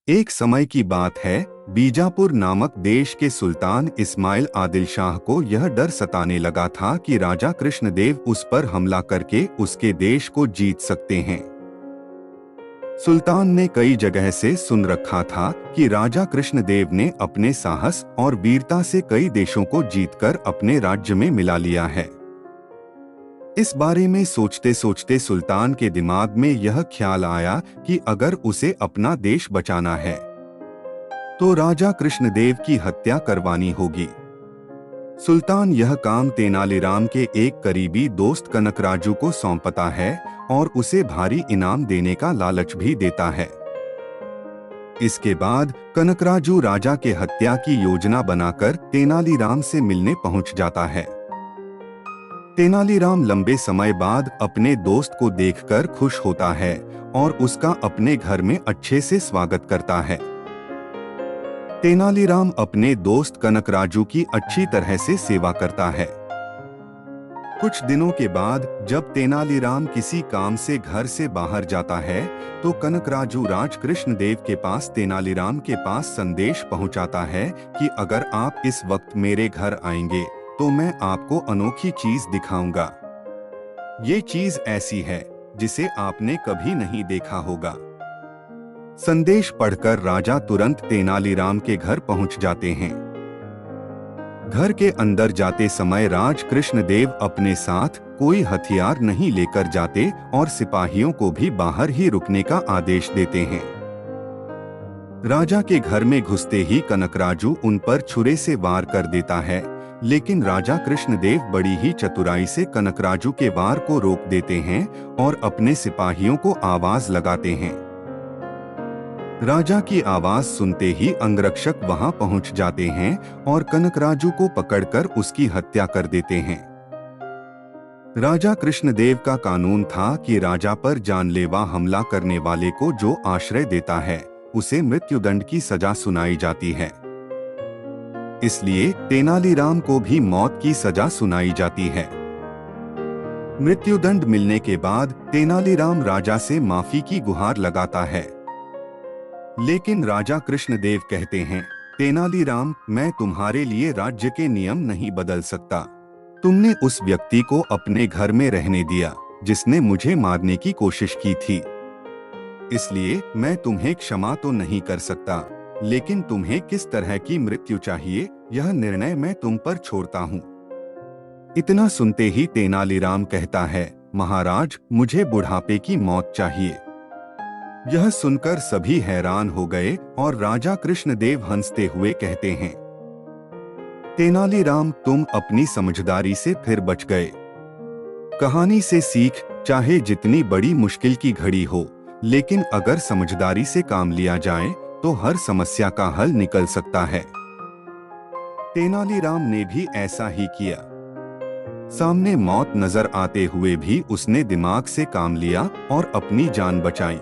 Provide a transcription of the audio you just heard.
एक समय की बात है, बीजापुर नामक देश के सुल्तान इस्माइल आदिल शाह को यह डर सताने लगा था कि राजा कृष्णदेव उस पर हमला करके उसके देश को जीत सकते हैं। सुल्तान ने कई जगह से सुन रखा था कि राजा कृष्णदेव ने अपने साहस और वीरता से कई देशों को जीतकर अपने राज्य में मिला लिया है। इस बारे में सोचते सोचते सुल्तान के दिमाग में यह ख्याल आया कि अगर उसे अपना देश बचाना है तो राजा कृष्णदेव की हत्या करवानी होगी। सुल्तान यह काम तेनालीराम के एक करीबी दोस्त कनकराजू को सौंपता है और उसे भारी इनाम देने का लालच भी देता है। इसके बाद कनकराजू राजा के हत्या की योजना बनाकर तेनालीराम से मिलने पहुंच जाता है। तेनालीराम लंबे समय बाद अपने दोस्त को देखकर खुश होता है और उसका अपने घर में अच्छे से स्वागत करता है। तेनालीराम अपने दोस्त कनकराजू की अच्छी तरह से सेवा करता है। कुछ दिनों के बाद जब तेनालीराम किसी काम से घर से बाहर जाता है तो कनकराजू राज कृष्णदेव के पास तेनालीराम के पास संदेश पहुंचाता है कि अगर आप इस वक्त मेरे घर आएंगे तो मैं आपको अनोखी चीज दिखाऊंगा। ये चीज ऐसी है जिसे आपने कभी नहीं देखा होगा। संदेश पढ़कर राजा तुरंत तेनालीराम के घर पहुंच जाते हैं। घर के अंदर जाते समय राज कृष्णदेव अपने साथ कोई हथियार नहीं लेकर जाते और सिपाहियों को भी बाहर ही रुकने का आदेश देते हैं। राजा के घर में घुसते ही कनकराजू उन पर छुरे से वार कर देता है, लेकिन राजा कृष्णदेव बड़ी ही चतुराई से कनकराजू के वार को रोक देते हैं और अपने सिपाहियों को आवाज लगाते हैं। राजा की आवाज सुनते ही अंगरक्षक वहां पहुंच जाते हैं और कनकराजू को पकड़कर उसकी हत्या कर देते हैं। राजा कृष्णदेव का कानून था कि राजा पर जानलेवा हमला करने वाले को जो आश्रय देता है उसे मृत्युदंड की सजा सुनाई जाती है। इसलिए तेनालीराम को भी मौत की सजा सुनाई जाती है। मृत्युदंड मिलने के बाद तेनालीराम राजा से माफी की गुहार लगाता है, लेकिन राजा कृष्णदेव कहते हैं, तेनालीराम, मैं तुम्हारे लिए राज्य के नियम नहीं बदल सकता। तुमने उस व्यक्ति को अपने घर में रहने दिया जिसने मुझे मारने की कोशिश की थी, इसलिए मैं तुम्हें क्षमा तो नहीं कर सकता, लेकिन तुम्हें किस तरह की मृत्यु चाहिए यह निर्णय मैं तुम पर छोड़ता हूँ। इतना सुनते ही तेनालीराम कहता है, महाराज, मुझे बुढ़ापे की मौत चाहिए। यह सुनकर सभी हैरान हो गए और राजा कृष्णदेव हंसते हुए कहते हैं, तेनालीराम, तुम अपनी समझदारी से फिर बच गए। कहानी से सीख, चाहे जितनी बड़ी मुश्किल की घड़ी हो, लेकिन अगर समझदारी से काम लिया जाए तो हर समस्या का हल निकल सकता है। तेनालीराम ने भी ऐसा ही किया। सामने मौत नजर आते हुए भी उसने दिमाग से काम लिया और अपनी जान बचाई।